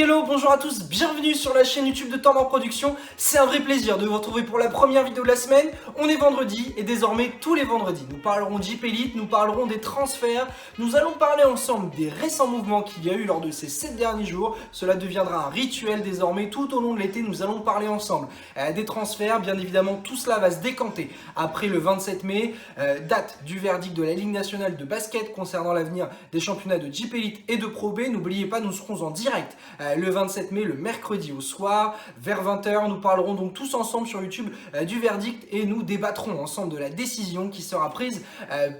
Hello, bonjour à tous, bienvenue sur la chaîne YouTube de Tendance Production. C'est un vrai plaisir de vous retrouver pour la première vidéo de la semaine. On est vendredi et désormais tous les vendredis, nous parlerons Jeep Elite, nous parlerons des transferts. Nous allons parler ensemble des récents mouvements qu'il y a eu lors de ces 7 derniers jours. Cela deviendra un rituel désormais tout au long de l'été. Nous allons parler ensemble des transferts. Bien évidemment, tout cela va se décanter après le 27 mai, date du verdict de la Ligue nationale de basket concernant l'avenir des championnats de Jeep Elite et de Pro B. N'oubliez pas, nous serons en direct le 27 mai, le mercredi au soir, vers 20 h. Nous parlerons donc tous ensemble sur YouTube du verdict et nous débattrons ensemble de la décision qui sera prise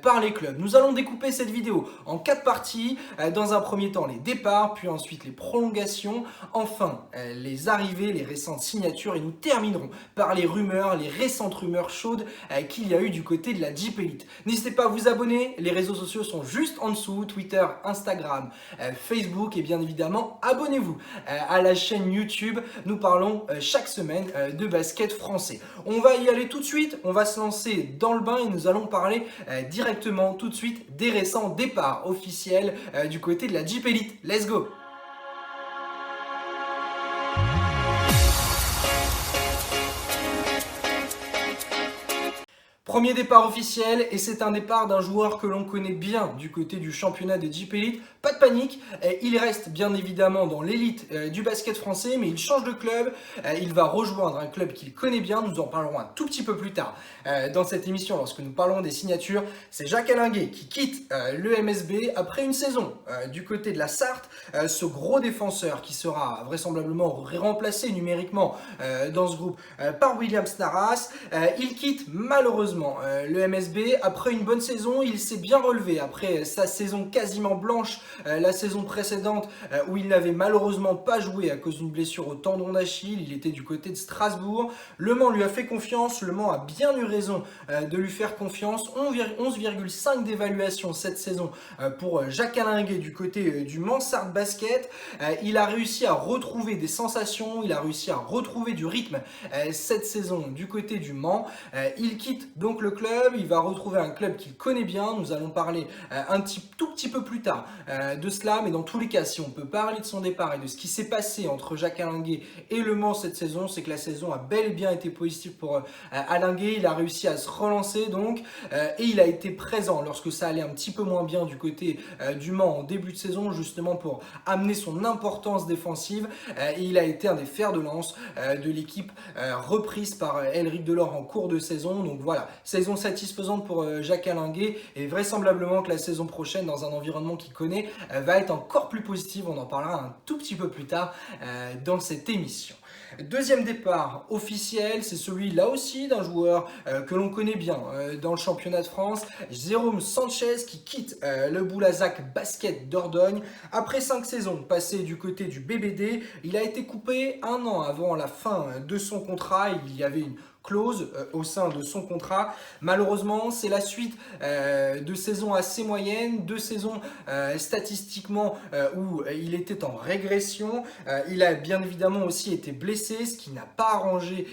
par les clubs. Nous allons découper cette vidéo en 4 parties. Dans un premier temps, les départs, puis ensuite les prolongations, enfin les arrivées, les récentes signatures et nous terminerons par les rumeurs, les récentes rumeurs chaudes qu'il y a eu du côté de la Jeep Elite. N'hésitez pas à vous abonner, les réseaux sociaux sont juste en dessous, Twitter, Instagram, Facebook et bien évidemment abonnez-vous à la chaîne YouTube. Nous parlons chaque semaine de basket français. On va y aller tout de suite, on va se lancer dans le bain et nous allons parler directement tout de suite des récents départs officiels du côté de la Jeep Elite. Let's go! Premier départ officiel et c'est un départ d'un joueur que l'on connaît bien du côté du championnat de Jeep Elite. Pas de panique, il reste bien évidemment dans l'élite du basket français mais il change de club, il va rejoindre un club qu'il connaît bien, nous en parlerons un tout petit peu plus tard dans cette émission lorsque nous parlerons des signatures. C'est Jacques Allinguet qui quitte le MSB après une saison du côté de la Sarthe, ce gros défenseur qui sera vraisemblablement remplacé numériquement dans ce groupe par William Snaras. Il quitte malheureusement le MSB après une bonne saison. Il s'est bien relevé après sa saison quasiment blanche la saison précédente où il n'avait malheureusement pas joué à cause d'une blessure au tendon d'Achille. Il était du côté de Strasbourg. Le Mans lui a fait confiance, le Mans a bien eu raison de lui faire confiance. 11,5 d'évaluation cette saison pour Jacques Allinguet du côté du Mans Sarthe Basket. Il a réussi à retrouver des sensations, il a réussi à retrouver du rythme cette saison du côté du Mans. Il quitte donc le club, il va retrouver un club qu'il connaît bien. Nous allons parler tout petit peu plus tard de cela, mais dans tous les cas, si on peut parler de son départ et de ce qui s'est passé entre Jacques Allinguet et le Mans cette saison, c'est que la saison a bel et bien été positive pour Allinguet. Il a réussi à se relancer donc et il a été présent lorsque ça allait un petit peu moins bien du côté du Mans en début de saison, justement pour amener son importance défensive et il a été un des fers de lance de l'équipe reprise par Elric Delors en cours de saison. Donc voilà, saison satisfaisante pour Jacques Allinguet et vraisemblablement que la saison prochaine dans un environnement qu'il connaît va être encore plus positive. On en parlera un tout petit peu plus tard dans cette émission. Deuxième départ officiel, c'est celui là aussi d'un joueur que l'on connaît bien dans le championnat de France, Jérôme Sanchez qui quitte le Boulazac Basket Dordogne. Après 5 saisons passées du côté du BBD, il a été coupé un an avant la fin de son contrat. Il y avait une clause au sein de son contrat. Malheureusement, c'est la suite de saisons assez moyennes, de saisons statistiquement où il était en régression. Il a bien évidemment aussi été blessé, ce qui n'a pas arrangé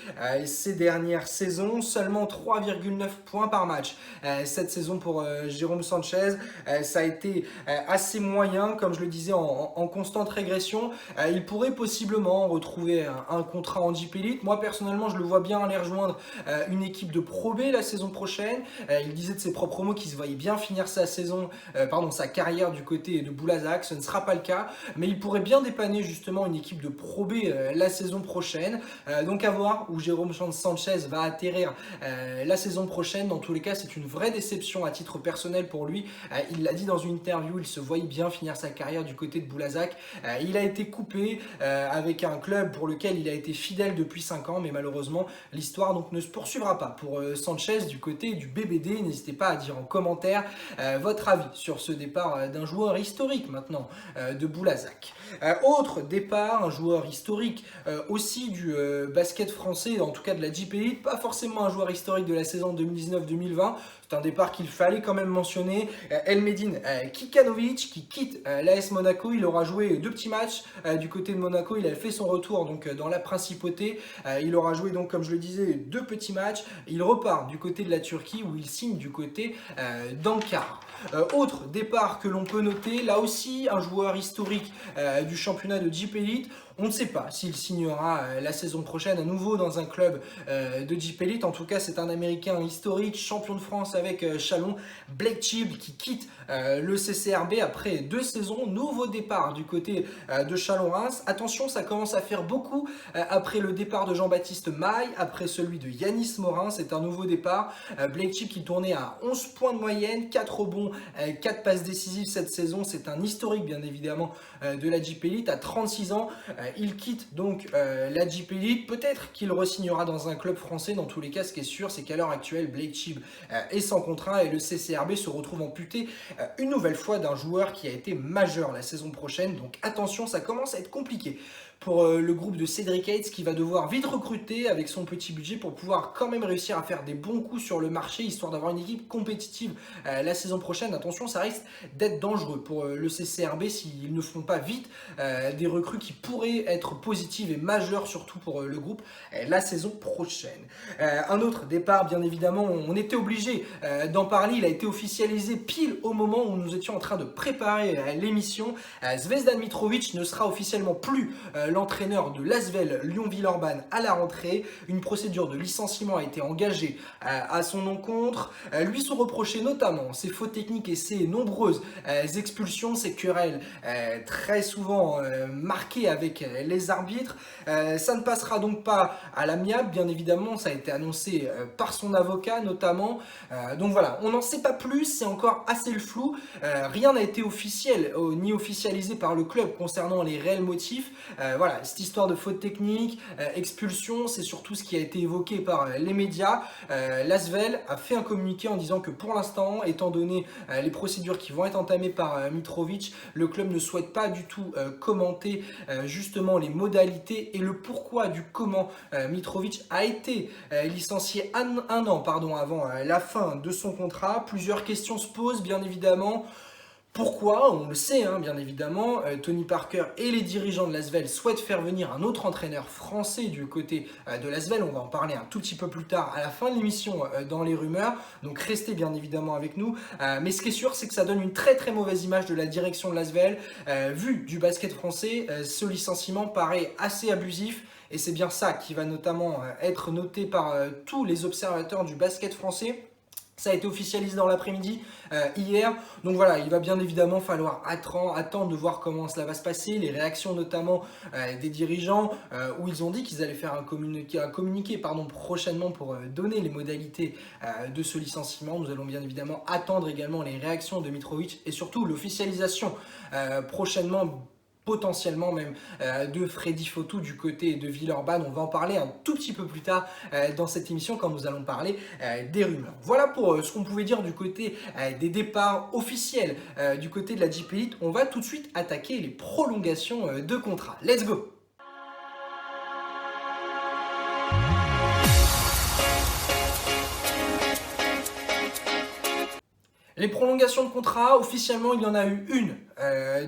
ces dernières saisons. Seulement 3,9 points par match cette saison pour Jérôme Sanchez. Ça a été assez moyen, comme je le disais, en constante régression. Il pourrait possiblement retrouver un contrat en Jeep Elite. Moi, personnellement, je le vois bien aller rejoindre une équipe de Pro B la saison prochaine. Il disait de ses propres mots qu'il se voyait bien finir sa sa carrière du côté de Boulazac. Ce ne sera pas le cas, mais il pourrait bien dépanner justement une équipe de Pro B la saison prochaine. Donc à voir où Jérôme Sanchez va atterrir la saison prochaine. Dans tous les cas, c'est une vraie déception à titre personnel pour lui. Il l'a dit dans une interview, il se voyait bien finir sa carrière du côté de Boulazac. Il a été coupé avec un club pour lequel il a été fidèle depuis 5 ans, mais malheureusement l'histoire donc ne se poursuivra pas pour Sanchez du côté du BBD. N'hésitez pas à dire en commentaire votre avis sur ce départ d'un joueur historique maintenant de Boulazac. Autre départ, un joueur historique aussi du basket français, en tout cas de la Jeep Elite, pas forcément un joueur historique de la saison 2019-2020. C'est un départ qu'il fallait quand même mentionner. Elmedin Kikanovic qui quitte l'AS Monaco. Il aura joué 2 petits matchs du côté de Monaco. Il a fait son retour donc dans la principauté. Il aura joué donc, comme je le disais, 2 petits matchs, il repart du côté de la Turquie où il signe du côté d'Ankara. Autre départ que l'on peut noter, là aussi un joueur historique du championnat de Jeep Elite. On ne sait pas s'il signera la saison prochaine à nouveau dans un club de Jeep Elite. En tout cas, c'est un Américain historique, champion de France avec Chalon, Blake Chibb, qui quitte le CCRB après 2 saisons. Nouveau départ du côté de Chalon-Reims. Attention, ça commence à faire beaucoup après le départ de Jean-Baptiste Maille, après celui de Yanis Morin. C'est un nouveau départ. Blake Chibb qui tournait à 11 points de moyenne, 4 rebonds, 4 passes décisives cette saison. C'est un historique, bien évidemment, de la Jeep Elite. À 36 ans, il quitte donc la Jeep Elite. Peut-être qu'il re-signera dans un club français. Dans tous les cas, ce qui est sûr, c'est qu'à l'heure actuelle, Blake Chibb est sans contrat et le CCRB se retrouve amputé une nouvelle fois d'un joueur qui a été majeur la saison prochaine. Donc attention, ça commence à être compliqué pour le groupe de Cédric Hayes qui va devoir vite recruter avec son petit budget pour pouvoir quand même réussir à faire des bons coups sur le marché, histoire d'avoir une équipe compétitive la saison prochaine. Attention, ça risque d'être dangereux pour le CCRB s'ils ne font pas vite des recrues qui pourraient être positives et majeures, surtout pour le groupe la saison prochaine. Un autre départ, bien évidemment, on était obligé d'en parler. Il a été officialisé pile au moment où nous étions en train de préparer l'émission. Zvezdan Mitrovic ne sera officiellement plus l'entraîneur de l'Asvel Lyon-Villeurbanne à la rentrée. Une procédure de licenciement a été engagée à son encontre. Lui sont reprochés notamment ses fautes techniques et ses nombreuses expulsions, ses querelles très souvent marquées avec les arbitres. Ça ne passera donc pas à l'amiable, bien évidemment. Ça a été annoncé par son avocat notamment. Donc voilà, on n'en sait pas plus, c'est encore assez le flou. Rien n'a été officiel ni officialisé par le club concernant les réels motifs. Voilà, cette histoire de faute technique, expulsion, c'est surtout ce qui a été évoqué par les médias. L'Asvel a fait un communiqué en disant que pour l'instant, étant donné les procédures qui vont être entamées par Mitrovic, le club ne souhaite pas du tout commenter justement les modalités et le pourquoi du comment Mitrovic a été licencié un an avant la fin de son contrat. Plusieurs questions se posent, bien évidemment. Pourquoi? On le sait, bien évidemment, Tony Parker et les dirigeants de l'Asvel souhaitent faire venir un autre entraîneur français du côté de l'Asvel. On va en parler un tout petit peu plus tard à la fin de l'émission dans les rumeurs. Donc restez bien évidemment avec nous. Mais ce qui est sûr, c'est que ça donne une très très mauvaise image de la direction de l'Asvel. Vu du basket français, ce licenciement paraît assez abusif. Et c'est bien ça qui va notamment être noté par tous les observateurs du basket français. Ça a été officialisé dans l'après-midi hier. Donc voilà, il va bien évidemment falloir attendre de voir comment cela va se passer. Les réactions notamment des dirigeants où ils ont dit qu'ils allaient faire un communiqué prochainement pour donner les modalités de ce licenciement. Nous allons bien évidemment attendre également les réactions de Mitrovic et surtout l'officialisation prochainement, potentiellement même de Freddy Fotou du côté de Villeurbanne. On va en parler un tout petit peu plus tard dans cette émission quand nous allons parler des rumeurs. Voilà pour ce qu'on pouvait dire du côté des départs officiels du côté de la Jeep Elite. On va tout de suite attaquer les prolongations de contrat. Let's go! Les prolongations de contrat, officiellement, il y en a eu une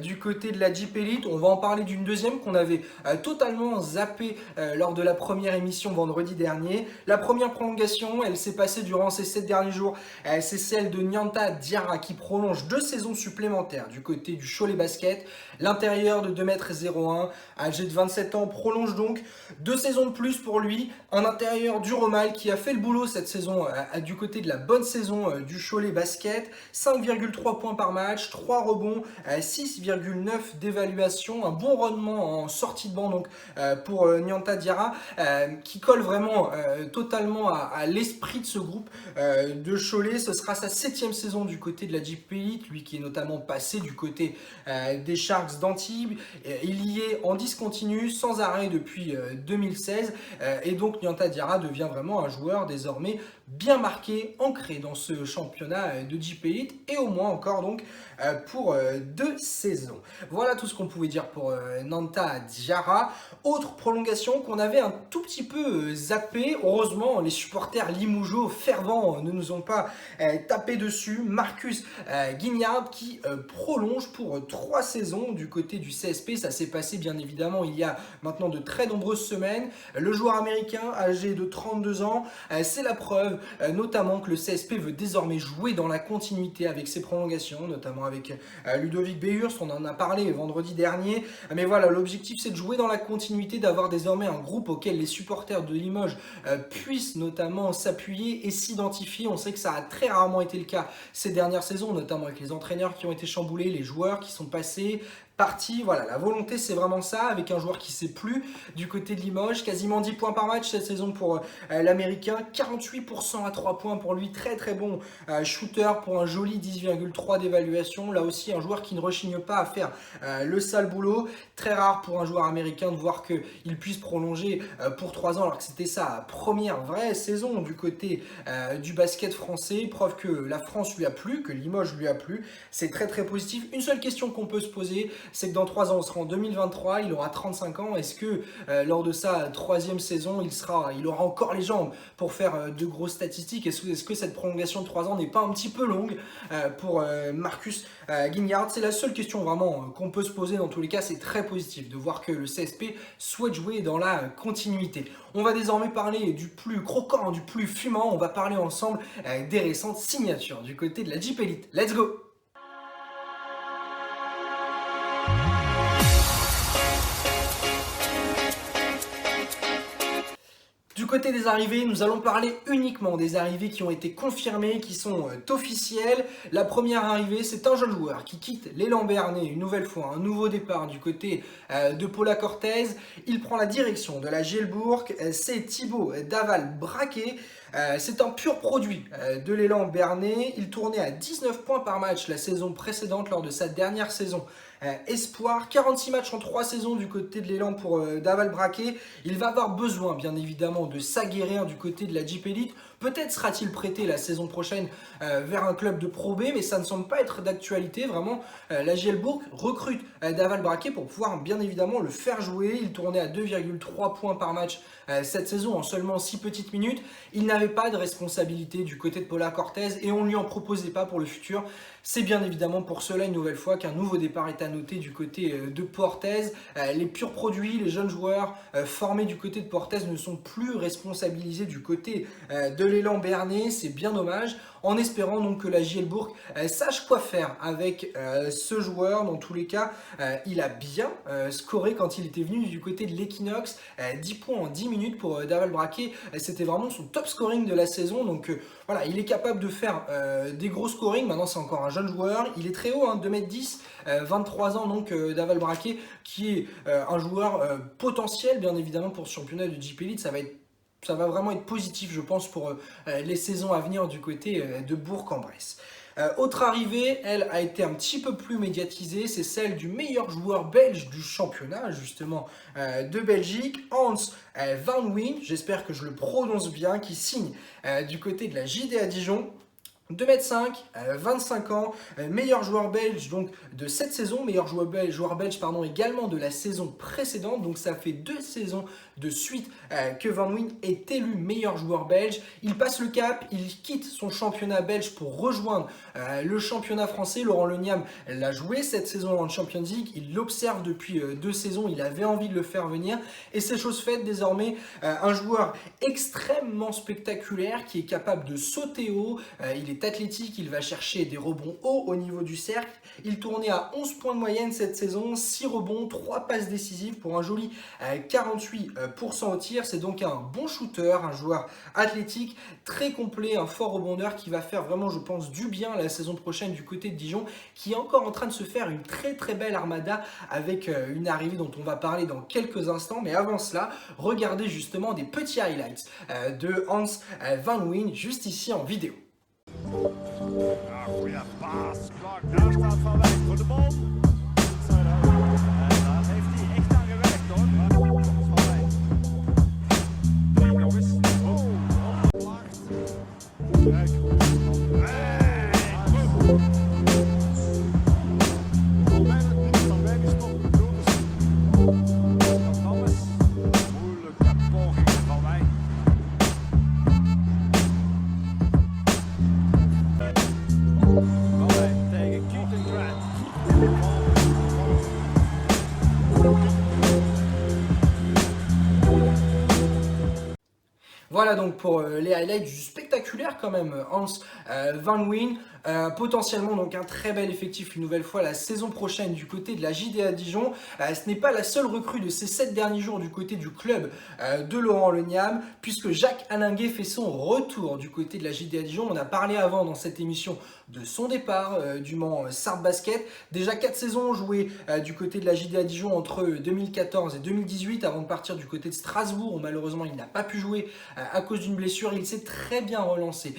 du côté de la Jeep Elite. On va en parler d'une deuxième qu'on avait totalement zappée lors de la première émission vendredi dernier. La première prolongation, elle s'est passée durant ces 7 derniers jours. C'est celle de Nianta Diarra qui prolonge 2 saisons supplémentaires du côté du Cholet Basket. L'intérieur de 2,01 m, âgé de 27 ans, prolonge donc 2 saisons de plus pour lui. Un intérieur du Romal qui a fait le boulot cette saison du côté de la bonne saison du Cholet Basket. 5,3 points par match, 3 rebonds, 6,9 d'évaluation, un bon rendement en sortie de banc donc pour Nianta Diarra qui colle vraiment totalement à l'esprit de ce groupe de Cholet. Ce sera sa 7e saison du côté de la Jeep Elite, lui qui est notamment passé du côté des Sharks d'Antibes. Il y est en discontinu sans arrêt depuis 2016 et donc Nianta Diarra devient vraiment un joueur désormais bien marqué, ancré dans ce championnat de JP Elite et au moins encore donc pour 2 saisons. Voilà tout ce qu'on pouvait dire pour Nanta Diarra. Autre prolongation qu'on avait un tout petit peu zappé. Heureusement, les supporters limougeaux fervents ne nous ont pas tapé dessus. Marcus Guignard qui prolonge pour 3 saisons du côté du CSP. Ça s'est passé bien évidemment il y a maintenant de très nombreuses semaines. Le joueur américain âgé de 32 ans, c'est la preuve notamment que le CSP veut désormais jouer dans la continuité avec ses prolongations, notamment avec Ludovic Beyhurst, on en a parlé vendredi dernier. Mais voilà, l'objectif c'est de jouer dans la continuité, d'avoir désormais un groupe auquel les supporters de Limoges puissent notamment s'appuyer et s'identifier. On sait que ça a très rarement été le cas ces dernières saisons, notamment avec les entraîneurs qui ont été chamboulés, les joueurs qui sont passés, parti. Voilà, la volonté c'est vraiment ça, avec un joueur qui ne sait plus du côté de Limoges, quasiment 10 points par match cette saison pour l'américain, 48% à 3 points pour lui, très très bon shooter pour un joli 10,3 d'évaluation. Là aussi un joueur qui ne rechigne pas à faire le sale boulot, très rare pour un joueur américain de voir qu'il puisse prolonger pour 3 ans alors que c'était sa première vraie saison du côté du basket français, preuve que la France lui a plu, que Limoges lui a plu, c'est très très positif. Une seule question qu'on peut se poser, c'est que dans 3 ans, on sera en 2023, il aura 35 ans. Est-ce que lors de sa 3e saison, il aura encore les jambes pour faire de grosses statistiques? Est-ce que cette prolongation de 3 ans n'est pas un petit peu longue pour Marcus Guignard? C'est la seule question vraiment qu'on peut se poser. Dans tous les cas, c'est très positif de voir que le CSP souhaite jouer dans la continuité. On va désormais parler du plus croquant, du plus fumant. On va parler ensemble des récentes signatures du côté de la JP Elite. Let's go! Du côté des arrivées, nous allons parler uniquement des arrivées qui ont été confirmées, qui sont officielles. La première arrivée, c'est un jeune joueur qui quitte l'élan Béarnais une nouvelle fois, un nouveau départ du côté de Paula Cortez. Il prend la direction de la Gielbourg, c'est Thibaut Daval-Braquet. C'est un pur produit de l'élan Béarnais. Il tournait à 19 points par match la saison précédente lors de sa dernière saison espoir. 46 matchs en 3 saisons du côté de l'élan pour Daval-Braquet. Il va avoir besoin bien évidemment de s'aguerrir du côté de la JP Elite. Peut-être sera-t-il prêté la saison prochaine vers un club de Pro B, mais ça ne semble pas être d'actualité. Vraiment, la Gielbourg recrute Daval-Braquet pour pouvoir bien évidemment le faire jouer. Il tournait à 2,3 points par match cette saison en seulement 6 petites minutes. Il n'avait pas de responsabilité du côté de Paula Cortez et on ne lui en proposait pas pour le futur. C'est bien évidemment pour cela une nouvelle fois qu'un nouveau départ est à noter du côté de Portez. Les purs produits, les jeunes joueurs formés du côté de Portez ne sont plus responsabilisés du côté de l'élan Béarnais. C'est bien dommage, en espérant donc que la Gielbourg sache quoi faire avec ce joueur. Dans tous les cas, il a bien scoré quand il était venu du côté de l'Equinox. 10 points en 10 minutes pour Daval-Braquet. C'était vraiment son top scoring de la saison. Donc voilà, il est capable de faire des gros scoring. Maintenant, c'est encore un jeune joueur. Il est très haut, hein, 2m10, 23 ans donc Daval-Braquet, qui est un joueur potentiel bien évidemment pour ce championnat de JP Elite. Ça va vraiment être positif, je pense, pour les saisons à venir du côté de Bourg-en-Bresse. Autre arrivée, elle a été un petit peu plus médiatisée, c'est celle du meilleur joueur belge du championnat, justement, de Belgique, Hans Van Wijn, j'espère que je le prononce bien, qui signe du côté de la JDA Dijon. 2m5, 25 ans, meilleur joueur belge donc de cette saison, meilleur joueur belge pardon, également de la saison précédente. Donc ça fait 2 saisons de suite que Van Wijn est élu meilleur joueur belge. Il passe le cap, il quitte son championnat belge pour rejoindre le championnat français. Laurent Leniam l'a joué cette saison en Champions League, il l'observe depuis 2 saisons, il avait envie de le faire venir et c'est chose faite désormais. Un joueur extrêmement spectaculaire qui est capable de sauter haut, il est athlétique, il va chercher des rebonds hauts au niveau du cercle. Il tournait à 11 points de moyenne cette saison, 6 rebonds, 3 passes décisives pour un joli 48% au tir. C'est donc un bon shooter, un joueur athlétique, très complet, un fort rebondeur qui va faire vraiment, je pense, du bien la saison prochaine du côté de Dijon, qui est encore en train de se faire une très très belle armada avec une arrivée dont on va parler dans quelques instants. Mais avant cela, regardez justement des petits highlights de Hans Van Wijn juste ici en vidéo. Goeie paas. Clark daar staat Van Wijk voor de bal. En daar heeft hij echt aan gewerkt hoor. Thomas Van Wijk. Nog eens. Laagt. Voilà donc pour les highlights du spectaculaire quand même Hans Van Wijn. Potentiellement donc un très bel effectif une nouvelle fois la saison prochaine du côté de la JDA Dijon. Ce n'est pas la seule recrue de ces 7 derniers jours du côté du club de Laurent Le Niam, puisque Jacques Allinguet fait son retour du côté de la JDA Dijon. On a parlé avant dans cette émission de son départ du Mans Sarthe Basket. Déjà 4 saisons jouées du côté de la JDA Dijon entre 2014 et 2018 avant de partir du côté de Strasbourg où malheureusement il n'a pas pu jouer à cause d'une blessure. Il s'est très bien relancé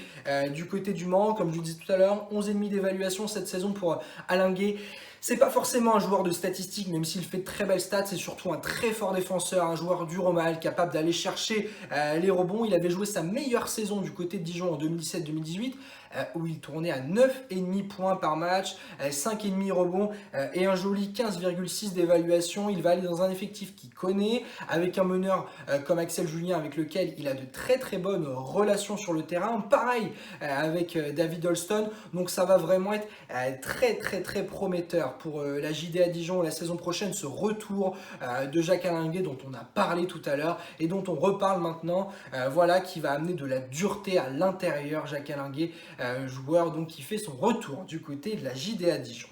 du côté du Mans, comme je vous disais tout à l'heure. 11,5 d'évaluation cette saison pour Allinguet. C'est pas forcément un joueur de statistiques, même s'il fait de très belles stats, c'est surtout un très fort défenseur, un joueur dur au mal, capable d'aller chercher les rebonds. Il avait joué sa meilleure saison du côté de Dijon en 2017-2018, où il tournait à 9,5 points par match, 5,5 rebonds et un joli 15,6 d'évaluation. Il va aller dans un effectif qu'il connaît, avec un meneur comme Axel Julien, avec lequel il a de très très bonnes relations sur le terrain. Pareil avec David Holston, donc ça va vraiment être très très très prometteur pour la JDA Dijon la saison prochaine, ce retour de Jacques Allinguet dont on a parlé tout à l'heure et dont on reparle maintenant, voilà, qui va amener de la dureté à l'intérieur. Jacques Allinguet, joueur donc qui fait son retour du côté de la JDA Dijon.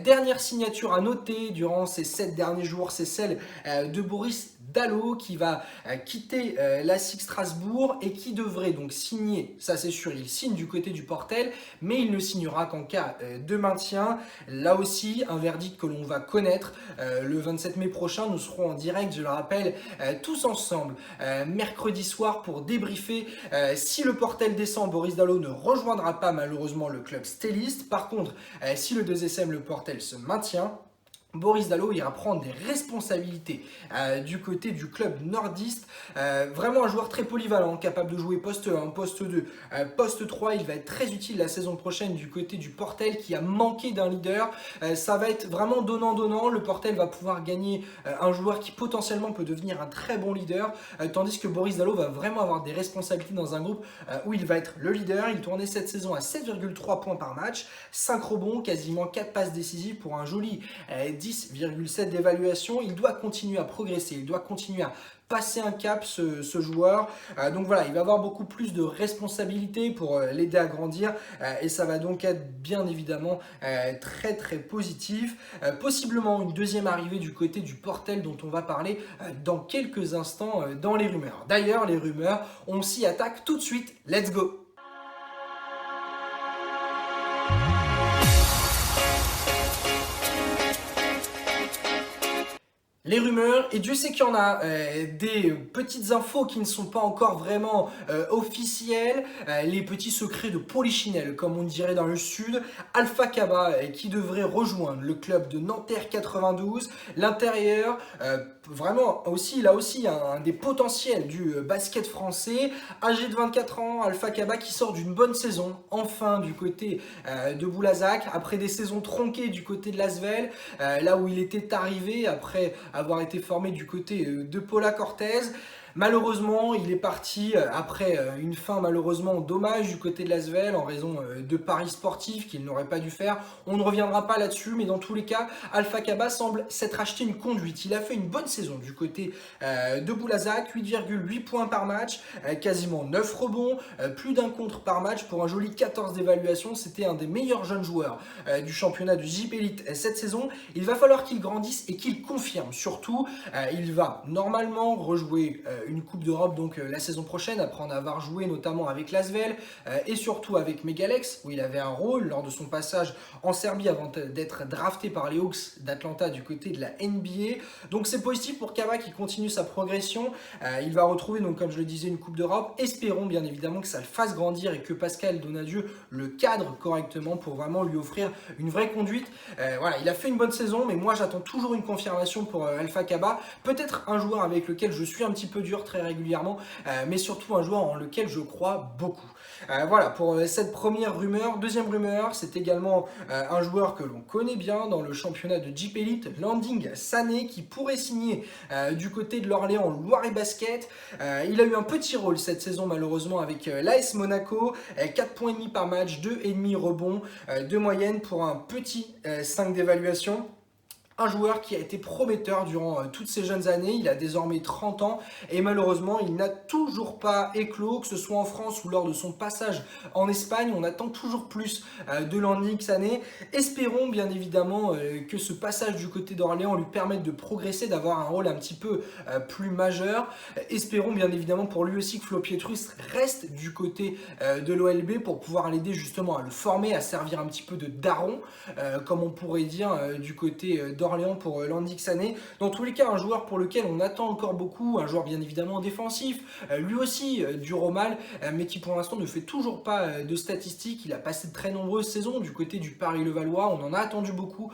Dernière signature à noter durant ces 7 derniers jours, c'est celle de Boris Dalot qui va quitter l'ASIC Strasbourg et qui devrait donc signer, ça c'est sûr, il signe du côté du Portel, mais il ne signera qu'en cas de maintien. Là aussi, un verdict que l'on va connaître le 27 mai prochain. Nous serons en direct, je le rappelle, tous ensemble, mercredi soir pour débriefer. Si le Portel descend, Boris Dalot ne rejoindra pas malheureusement le club stéliste. Par contre, si le 2SM, le Portel, se maintient, Boris Dalot ira prendre des responsabilités du côté du club nordiste. Vraiment un joueur très polyvalent, capable de jouer poste 1, poste 2, poste 3. Il va être très utile la saison prochaine du côté du Portel qui a manqué d'un leader. Ça va être vraiment donnant-donnant. Le Portel va pouvoir gagner un joueur qui potentiellement peut devenir un très bon leader, tandis que Boris Dalot va vraiment avoir des responsabilités dans un groupe où il va être le leader. Il tournait cette saison à 7,3 points par match, 5 rebonds, quasiment 4 passes décisives pour un joli 10,7 d'évaluation. Il doit continuer à progresser, il doit continuer à passer un cap ce joueur. Donc voilà, il va avoir beaucoup plus de responsabilités pour l'aider à grandir et ça va donc être bien évidemment très très positif. Possiblement une deuxième arrivée du côté du Portel dont on va parler dans quelques instants dans les rumeurs. D'ailleurs, les rumeurs, on s'y attaque tout de suite. Let's go! Les rumeurs, et Dieu sait qu'il y en a, des petites infos qui ne sont pas encore vraiment officielles, les petits secrets de Polichinelle, comme on dirait dans le sud. Alpha Kaba qui devrait rejoindre le club de Nanterre 92. L'intérieur, vraiment aussi, là aussi, un des potentiels du basket français. Âgé de 24 ans, Alpha Kaba qui sort d'une bonne saison, enfin du côté de Boulazac, après des saisons tronquées du côté de l'Asvel, là où il était arrivé après avoir été formé du côté de Paula Cortez. Malheureusement, il est parti après une fin malheureusement dommage du côté de l'Asvel en raison de paris sportifs qu'il n'aurait pas dû faire. On ne reviendra pas là-dessus, mais dans tous les cas, Alpha Kaba semble s'être acheté une conduite. Il a fait une bonne saison du côté de Boulazac, 8,8 points par match, quasiment 9 rebonds, plus d'un contre par match pour un joli 14 d'évaluation. C'était un des meilleurs jeunes joueurs du championnat de JP Elite cette saison. Il va falloir qu'il grandisse et qu'il confirme. Surtout, il va normalement rejouer une Coupe d'Europe donc la saison prochaine, après en avoir joué notamment avec l'Asvel et surtout avec Megalex, où il avait un rôle lors de son passage en Serbie avant d'être drafté par les Hawks d'Atlanta du côté de la NBA. Donc c'est positif pour Kaba qui continue sa progression. Il va retrouver, donc comme je le disais, une Coupe d'Europe. Espérons bien évidemment que ça le fasse grandir et que Pascal Donadieu le cadre correctement pour vraiment lui offrir une vraie conduite. Voilà, il a fait une bonne saison, mais moi j'attends toujours une confirmation pour Alpha Kaba. Peut-être un joueur avec lequel je suis un petit peu dur très régulièrement, mais surtout un joueur en lequel je crois beaucoup. Voilà pour cette première rumeur. Deuxième rumeur, c'est également un joueur que l'on connaît bien dans le championnat de JP Elite, Landing Sané, qui pourrait signer du côté de l'Orléans Loiret Basket. Il a eu un petit rôle cette saison malheureusement avec l'AS Monaco, 4,5 points par match, 2,5 rebonds de moyenne pour un petit 5 d'évaluation. un joueur qui a été prometteur durant toutes ces jeunes années. Il a désormais 30 ans et malheureusement il n'a toujours pas éclos, que ce soit en France ou lors de son passage en Espagne. On attend toujours plus de Landing Sané. Espérons bien évidemment que ce passage du côté d'Orléans lui permette de progresser, d'avoir un rôle un petit peu plus majeur. Espérons bien évidemment pour lui aussi que Flo Pietrus reste du côté de l'OLB pour pouvoir l'aider justement à le former, à servir un petit peu de daron, comme on pourrait dire du côté d'Orléans pour Landing Sané. Dans tous les cas, un joueur pour lequel on attend encore beaucoup, un joueur bien évidemment défensif, lui aussi du Romal, mais qui pour l'instant ne fait toujours pas de statistiques. Il a passé de très nombreuses saisons du côté du Paris-Levallois, on en a attendu beaucoup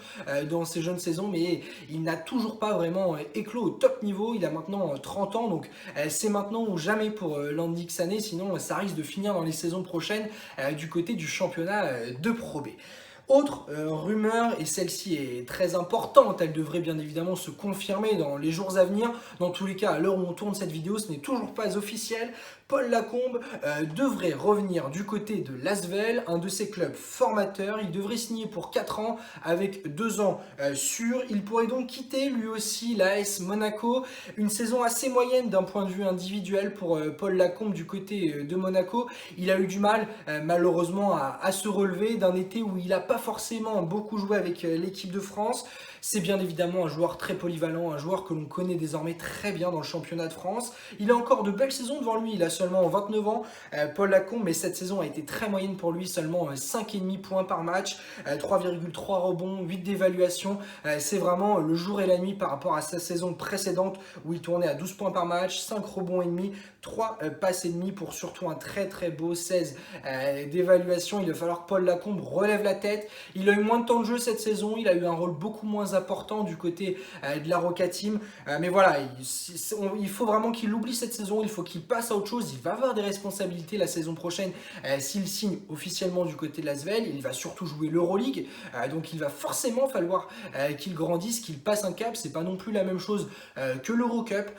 dans ces jeunes saisons, mais il n'a toujours pas vraiment éclos au top niveau. Il a maintenant 30 ans, donc c'est maintenant ou jamais pour Landing Sané, sinon ça risque de finir dans les saisons prochaines du côté du championnat de Pro B. Autre rumeur, et celle-ci est très importante, elle devrait bien évidemment se confirmer dans les jours à venir. Dans tous les cas, à l'heure où on tourne cette vidéo, ce n'est toujours pas officiel. Paul Lacombe devrait revenir du côté de l'Asvel, un de ses clubs formateurs. Il devrait signer pour 4 ans avec 2 ans sûrs. Il pourrait donc quitter lui aussi l'AS Monaco. Une saison assez moyenne d'un point de vue individuel pour Paul Lacombe du côté de Monaco. Il a eu du mal malheureusement à se relever d'un été où il n'a pas forcément beaucoup joué avec l'équipe de France. C'est bien évidemment un joueur très polyvalent, un joueur que l'on connaît désormais très bien dans le championnat de France. Il a encore de belles saisons devant lui, il a seulement 29 ans, Paul Lacombe, mais cette saison a été très moyenne pour lui, seulement 5,5 points par match, 3,3 rebonds, 8 d'évaluation. C'est vraiment le jour et la nuit par rapport à sa saison précédente où il tournait à 12 points par match, 5 rebonds et demi, 3 passes et demi pour surtout un très très beau 16 d'évaluation. Il va falloir que Paul Lacombe relève la tête. Il a eu moins de temps de jeu cette saison, il a eu un rôle beaucoup moins important du côté de la Roca Team, mais voilà, il faut vraiment qu'il oublie cette saison, il faut qu'il passe à autre chose. Il va avoir des responsabilités la saison prochaine s'il signe officiellement du côté de l'Asvel. Il va surtout jouer l'Euroleague, donc il va forcément falloir qu'il grandisse, qu'il passe un cap. C'est pas non plus la même chose que l'Eurocup,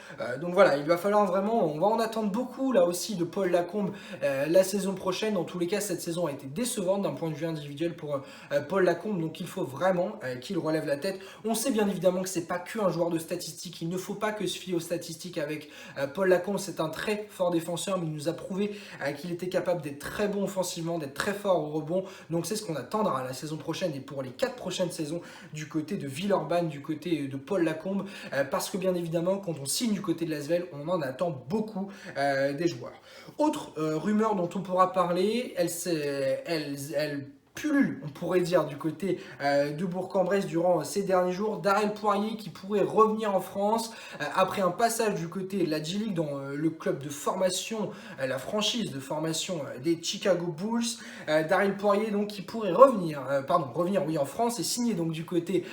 donc voilà, il va falloir vraiment, on va en attendre beaucoup là aussi de Paul Lacombe la saison prochaine. Dans tous les cas, cette saison a été décevante d'un point de vue individuel pour Paul Lacombe, donc il faut vraiment qu'il relève la tête. On sait bien évidemment que c'est pas qu'un joueur de statistiques, il ne faut pas que se fier aux statistiques avec Paul Lacombe. C'est un très fort défenseur, mais il nous a prouvé qu'il était capable d'être très bon offensivement, d'être très fort au rebond. Donc c'est ce qu'on attendra la saison prochaine et pour les 4 prochaines saisons du côté de Villeurbanne, du côté de Paul Lacombe, parce que bien évidemment quand on signe du côté de l'Asvel, on en attend beaucoup des joueurs. Autre rumeur dont on pourra parler, elle pullule, on pourrait dire, du côté de Bourg-en-Bresse durant ces derniers jours. Darrell Poirier qui pourrait revenir en France après un passage du côté de la G-League dans le club de formation, la franchise de formation des Chicago Bulls. Darrell Poirier donc qui pourrait revenir en France et signer donc du côté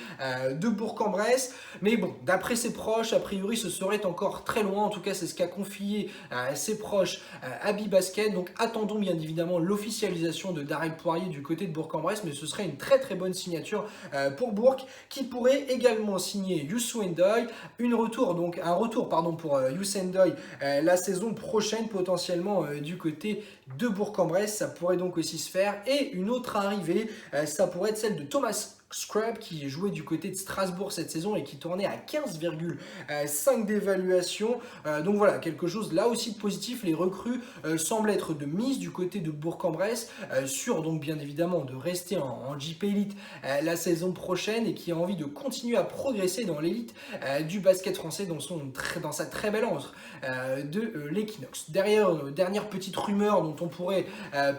de Bourg-en-Bresse. Mais bon, d'après ses proches, a priori ce serait encore très loin. En tout cas, c'est ce qu'a confié ses proches à B-Basket. Donc attendons bien évidemment l'officialisation de Darrell Poirier du côté de Bourg-en-Bresse, mais ce serait une très très bonne signature pour Bourg, qui pourrait également signer Youssou N'Doye, un retour pour Youssou N'Doye la saison prochaine potentiellement du côté de Bourg-en-Bresse. Ça pourrait donc aussi se faire. Et une autre arrivée, ça pourrait être celle de Thomas Scrub qui jouait du côté de Strasbourg cette saison et qui tournait à 15,5 d'évaluation. Donc voilà, quelque chose là aussi de positif. Les recrues semblent être de mise du côté de Bourg-en-Bresse, sûr donc bien évidemment de rester en JP Elite la saison prochaine et qui a envie de continuer à progresser dans l'élite du basket français dans sa très belle entre de l'Equinox. Dernière petite rumeur dont on pourrait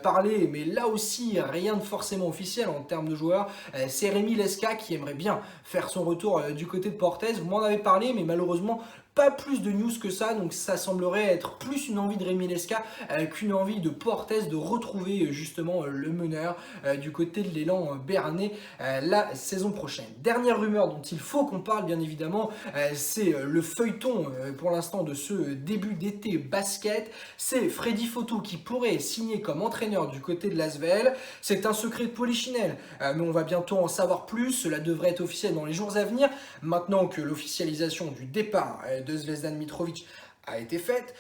parler, mais là aussi rien de forcément officiel en termes de joueurs, c'est Rémi Lesca qui aimerait bien faire son retour du côté de Portez. Vous m'en avez parlé, mais malheureusement pas plus de news que ça, donc ça semblerait être plus une envie de Rémi Lesca qu'une envie de Portez de retrouver justement le meneur du côté de l'élan béarnais la saison prochaine. Dernière rumeur dont il faut qu'on parle bien évidemment, c'est le feuilleton pour l'instant de ce début d'été basket. C'est Freddy Fotou qui pourrait signer comme entraîneur du côté de l'Asvel. C'est un secret de Polichinelle, mais on va bientôt en savoir plus. Cela devrait être officiel dans les jours à venir, maintenant que l'officialisation du départ de Zvezdan Mitrovic a été faite.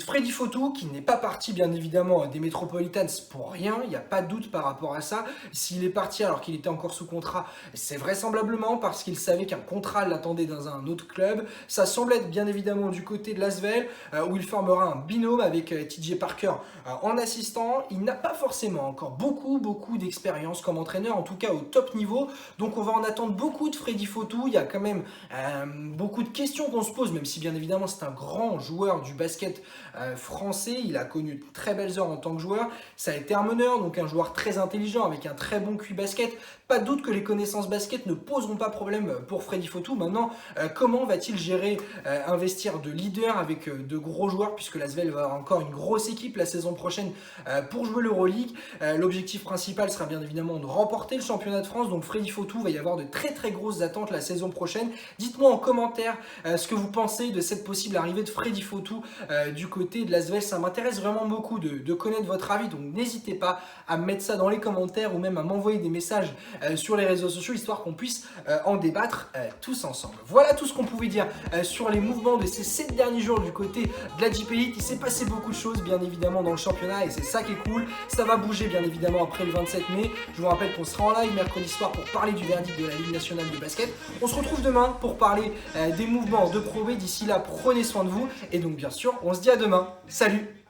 Freddy Fotou, qui n'est pas parti bien évidemment des Metropolitans pour rien, il n'y a pas de doute par rapport à ça. S'il est parti alors qu'il était encore sous contrat, c'est vraisemblablement parce qu'il savait qu'un contrat l'attendait dans un autre club. Ça semble être bien évidemment du côté de l'Asvel, où il formera un binôme avec TJ Parker en assistant. Il n'a pas forcément encore beaucoup d'expérience comme entraîneur, en tout cas au top niveau, donc on va en attendre beaucoup de Freddy Fotou. Il y a quand même beaucoup de questions qu'on se pose, même si bien évidemment c'est un grand joueur du basket français. Il a connu de très belles heures en tant que joueur. Ça a été un meneur, donc un joueur très intelligent avec un très bon QI basket. Pas de doute que les connaissances basket ne poseront pas problème pour Freddy Fotou. Maintenant, comment va-t-il gérer investir de leader avec de gros joueurs, puisque l'Asvel va avoir encore une grosse équipe la saison prochaine pour jouer l'Euroleague. L'objectif principal sera bien évidemment de remporter le championnat de France. Donc Freddy Fotou va y avoir de très grosses attentes la saison prochaine. Dites-moi en commentaire ce que vous pensez de cette possible arrivée de Freddy Fotou du côté de l'Asvel. Ça m'intéresse vraiment beaucoup de connaître votre avis, donc n'hésitez pas à mettre ça dans les commentaires ou même à m'envoyer des messages sur les réseaux sociaux, histoire qu'on puisse en débattre tous ensemble. Voilà tout ce qu'on pouvait dire sur les mouvements de ces 7 derniers jours du côté de la Jeep Elite. Il s'est passé beaucoup de choses bien évidemment dans le championnat et c'est ça qui est cool. Ça va bouger bien évidemment après le 27 mai. Je vous rappelle qu'on sera en live mercredi soir pour parler du verdict de la Ligue nationale de basket. On se retrouve demain pour parler des mouvements de Pro B. D'ici là, prenez soin de vous et donc bien sûr, on se dit à demain. Salut!